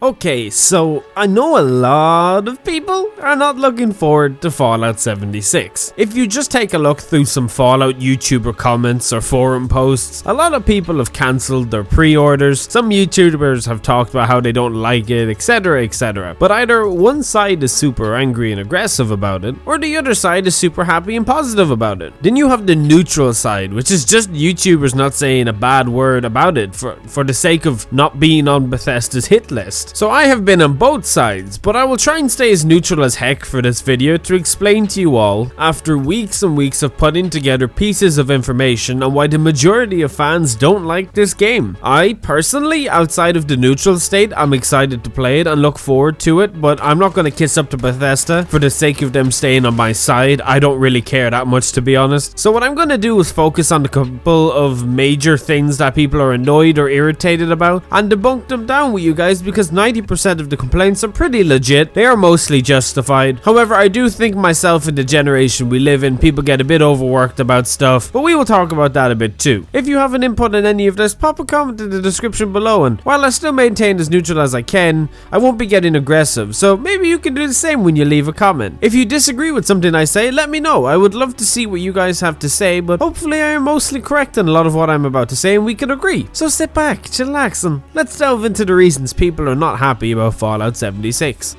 Okay, so I know a lot of people are not looking forward to Fallout 76. If you just take a look through some Fallout YouTuber comments or forum posts, a lot of people have cancelled their pre-orders, some YouTubers have talked about how they don't like it, etc, etc. But either one side is super angry and aggressive about it, or the other side is super happy and positive about it. Then you have the neutral side, which is just YouTubers not saying a bad word about it for the sake of not being on Bethesda's hit list. So I have been on both sides, but I will try and stay as neutral as heck for this video to explain to you all, after weeks and weeks of putting together pieces of information on why the majority of fans don't like this game. I personally, outside of the neutral state, I'm excited to play it and look forward to it, but I'm not going to kiss up to Bethesda for the sake of them staying on my side. I don't really care that much, to be honest. So what I'm going to do is focus on the couple of major things that people are annoyed or irritated about and debunk them down with you guys, because 90% of the complaints are pretty legit. They are mostly justified. However, I do think myself in the generation we live in, people get a bit overworked about stuff, but we will talk about that a bit too. If you have an input on any of this, pop a comment in the description below, and while I still maintain as neutral as I can, I won't be getting aggressive, so maybe you can do the same when you leave a comment. If you disagree with something I say, let me know. I would love to see what you guys have to say, but hopefully I am mostly correct in a lot of what I'm about to say and we can agree. So sit back, chillax, and let's delve into the reasons people are not happy about Fallout 76.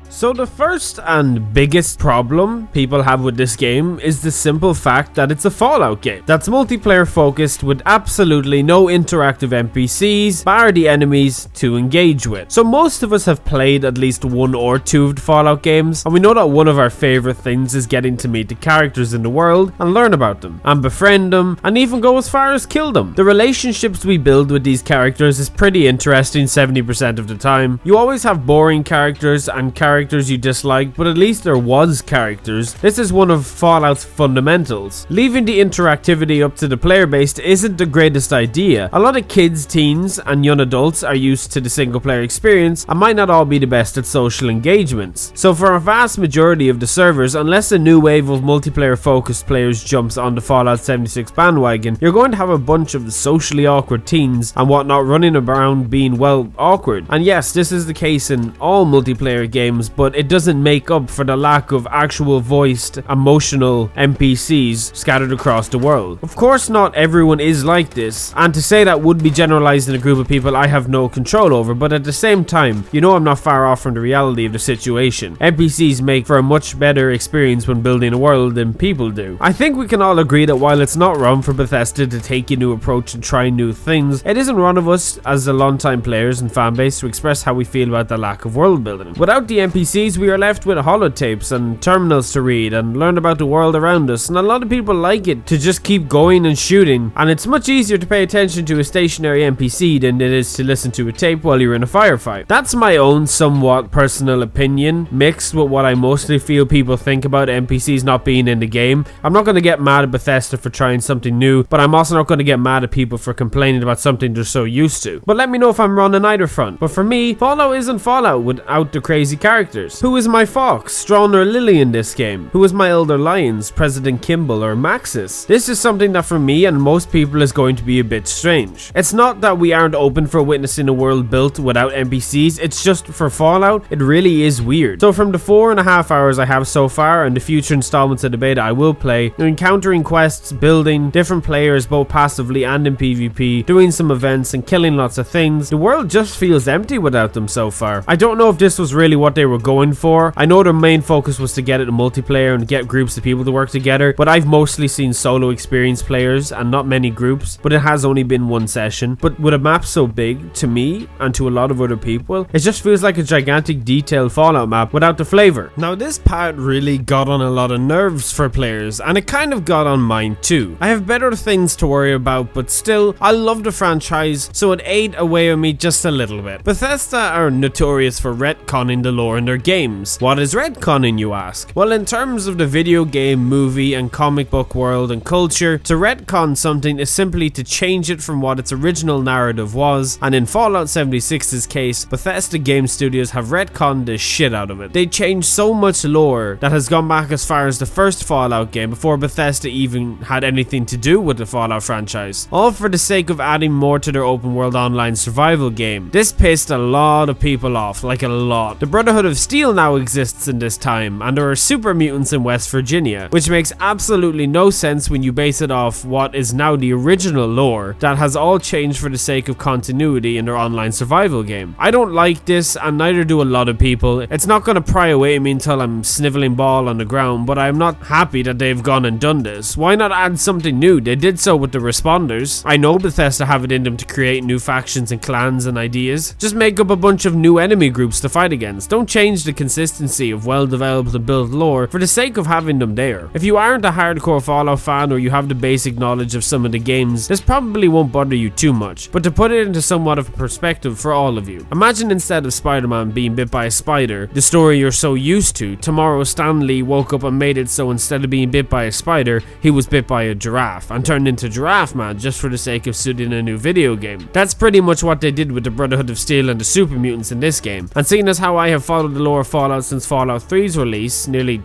So the first and biggest problem people have with this game is the simple fact that it's a Fallout game that's multiplayer focused with absolutely no interactive NPCs, bar the enemies to engage with. So most of us have played at least one or two of the Fallout games, and we know that one of our favorite things is getting to meet the characters in the world and learn about them and befriend them and even go as far as kill them. The relationships we build with these characters is pretty interesting 70% of the time. You always have boring characters and characters you dislike, but at least there was characters. This is one of Fallout's fundamentals. Leaving the interactivity up to the player base isn't the greatest idea. A lot of kids, teens, and young adults are used to the single player experience and might not all be the best at social engagements. So for a vast majority of the servers, unless a new wave of multiplayer focused players jumps on the Fallout 76 bandwagon, you're going to have a bunch of socially awkward teens and whatnot running around being, well, awkward. And yes, this is the case in all multiplayer games, but it doesn't make up for the lack of actual voiced, emotional NPCs scattered across the world. Of course, not everyone is like this, and to say that would be generalizing a group of people I have no control over, but at the same time, you know I'm not far off from the reality of the situation. NPCs make for a much better experience when building a world than people do. I think we can all agree that while it's not wrong for Bethesda to take a new approach and try new things, it isn't wrong of us as the long-time players and fanbase to express how we feel about the lack of world building. Without the NPCs, we are left with holotapes and terminals to read and learn about the world around us, and a lot of people like it to just keep going and shooting, and it's much easier to pay attention to a stationary NPC than it is to listen to a tape while you're in a firefight. That's my own somewhat personal opinion, mixed with what I mostly feel people think about NPCs not being in the game. I'm not going to get mad at Bethesda for trying something new, but I'm also not going to get mad at people for complaining about something they're so used to. But let me know if I'm wrong on either front. But for me, Fallout isn't Fallout without the crazy characters. Who is my Fox, Strawn, or Lily in this game? Who is my Elder Lions, President Kimball, or Maxis? This is something that for me and most people is going to be a bit strange. It's not that we aren't open for witnessing a world built without NPCs, it's just for Fallout, it really is weird. So from the 4.5 hours I have so far and the future installments of the beta I will play, you're encountering quests, building different players both passively and in PvP, doing some events and killing lots of things. The world just feels empty without them so far. I don't know if this was really what they were going for. I know their main focus was to get it to multiplayer and get groups of people to work together, but I've mostly seen solo experienced players and not many groups, but it has only been one session. But with a map so big, to me and to a lot of other people, it just feels like a gigantic detailed Fallout map without the flavor. Now this part really got on a lot of nerves for players, and it kind of got on mine too. I have better things to worry about, but still, I love the franchise, so it ate away at me just a little bit. Bethesda are notorious for retconning the lore in their their games. What is retconning, you ask? Well, in terms of the video game, movie, and comic book world and culture, to retcon something is simply to change it from what its original narrative was, and in Fallout 76's case, Bethesda Game Studios have retconned the shit out of it. They changed so much lore that has gone back as far as the first Fallout game before Bethesda even had anything to do with the Fallout franchise, all for the sake of adding more to their open world online survival game. This pissed a lot of people off, like a lot. The Brotherhood of Steel now exists in this time, and there are super mutants in West Virginia, which makes absolutely no sense when you base it off what is now the original lore that has all changed for the sake of continuity in their online survival game. I don't like this, and neither do a lot of people. It's not going to pry away at me until I'm sniveling ball on the ground, but I'm not happy that they've gone and done this. Why not add something new? They did so with the Responders. I know Bethesda have it in them to create new factions and clans and ideas. Just make up a bunch of new enemy groups to fight against. Don't change the consistency of well-developed and built lore for the sake of having them there. If you aren't a hardcore Fallout fan or you have the basic knowledge of some of the games, this probably won't bother you too much. But to put it into somewhat of a perspective for all of you, imagine instead of Spider-Man being bit by a spider, the story you're so used to, tomorrow Stan Lee woke up and made it so instead of being bit by a spider, he was bit by a giraffe and turned into Giraffe Man just for the sake of suiting a new video game. That's pretty much what they did with the Brotherhood of Steel and the super mutants in this game. And seeing as how I have followed the lore of Fallout since Fallout 3's release nearly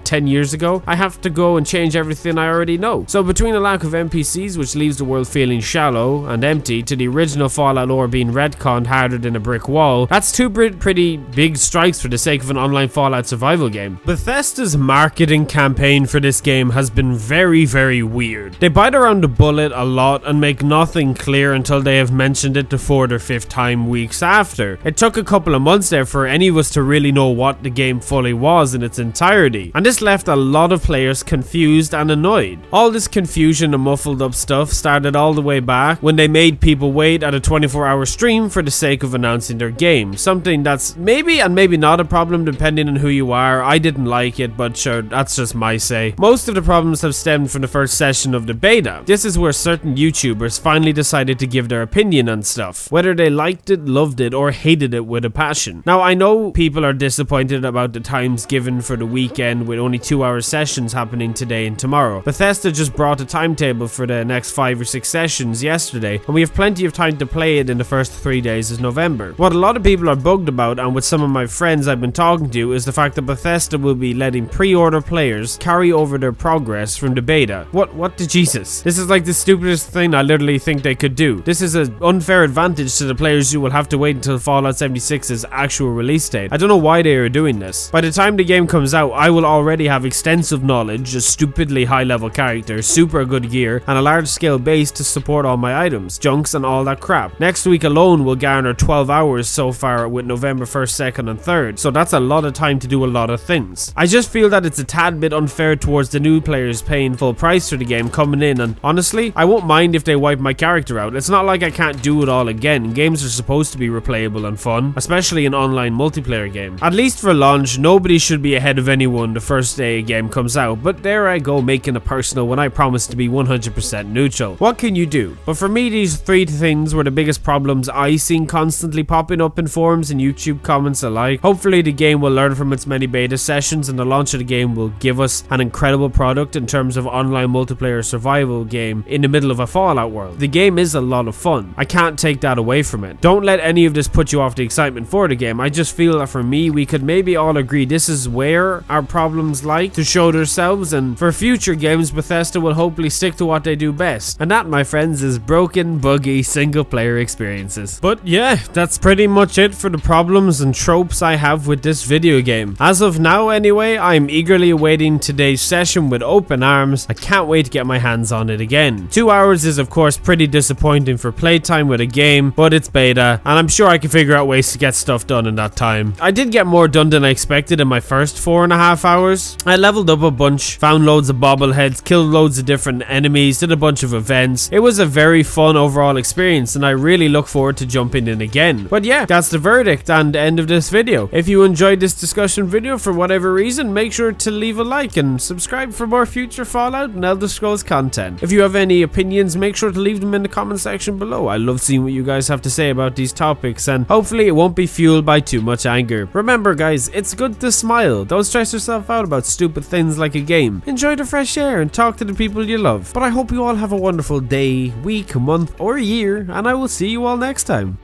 10 years ago, I have to go and change everything I already know. So between a lack of NPCs, which leaves the world feeling shallow and empty, to the original Fallout lore being retconned harder than a brick wall, that's two pretty big strikes for the sake of an online Fallout survival game. Bethesda's marketing campaign for this game has been very weird. They bite around the bullet a lot and make nothing clear until they have mentioned it the 4th or 5th time weeks after. It took a couple of months there for any of us to really know what the game fully was in its entirety, and this left a lot of players confused and annoyed. All this confusion and muffled up stuff started all the way back when they made people wait at a 24-hour stream for the sake of announcing their game, something that's maybe and maybe not a problem depending on who you are. I didn't like it, but sure, that's just my say. Most of the problems have stemmed from the first session of the beta. This is where certain YouTubers finally decided to give their opinion on stuff, whether they liked it, loved it, or hated it with a passion. Now, I know people are disappointed about the times given for the weekend with only 2-hour sessions happening today and tomorrow. Bethesda just brought a timetable for the next 5 or 6 sessions yesterday, and we have plenty of time to play it in the first 3 days of November. What a lot of people are bugged about, and with some of my friends I've been talking to, is the fact that Bethesda will be letting pre-order players carry over their progress from the beta. What the Jesus? This is like the stupidest thing I literally think they could do. This is an unfair advantage to the players who will have to wait until Fallout 76's actual release date. I don't know why they are doing this. By the time the game comes out, I will already have extensive knowledge, a stupidly high level character, super good gear, and a large scale base to support all my items, junks, and all that crap. Next week alone will garner 12 hours so far with November 1st, 2nd, and 3rd, so that's a lot of time to do a lot of things. I just feel that it's a tad bit unfair towards the new players paying full price for the game coming in, and honestly, I won't mind if they wipe my character out. It's not like I can't do it all again. Games are supposed to be replayable and fun, especially an online multiplayer game. At least for launch, nobody should be ahead of anyone the first day a game comes out, but there I go making it personal when I promise to be 100% neutral. What can you do? But for me, these 3 things were the biggest problems I seen constantly popping up in forums and YouTube comments alike. Hopefully the game will learn from its many beta sessions, and the launch of the game will give us an incredible product in terms of online multiplayer survival game in the middle of a Fallout world. The game is a lot of fun. I can't take that away from it. Don't let any of this put you off the excitement for the game. I just feel that for me, we could maybe all agree this is where our problems like to show themselves, and for future games, Bethesda will hopefully stick to what they do best. And that, my friends, is broken, buggy, single player experiences. But yeah, that's pretty much it for the problems and tropes I have with this video game. As of now anyway, I'm eagerly awaiting today's session with open arms. I can't wait to get my hands on it again. 2 hours is of course pretty disappointing for playtime with a game, but it's beta, and I'm sure I can figure out ways to get stuff done in that time. I did get more done than I expected in my first 4.5 hours. I leveled up a bunch, found loads of bobbleheads, killed loads of different enemies, did a bunch of events. It was a very fun overall experience, and I really look forward to jumping in again. But yeah, that's the verdict and end of this video. If you enjoyed this discussion video for whatever reason, make sure to leave a like and subscribe for more future Fallout and Elder Scrolls content. If you have any opinions, make sure to leave them in the comment section below. I love seeing what you guys have to say about these topics, and hopefully it won't be fueled by too much anger. Remember guys, it's good to smile. Don't stress yourself out about stupid things like a game. Enjoy the fresh air and talk to the people you love. But I hope you all have a wonderful day, week, month, or year, and I will see you all next time.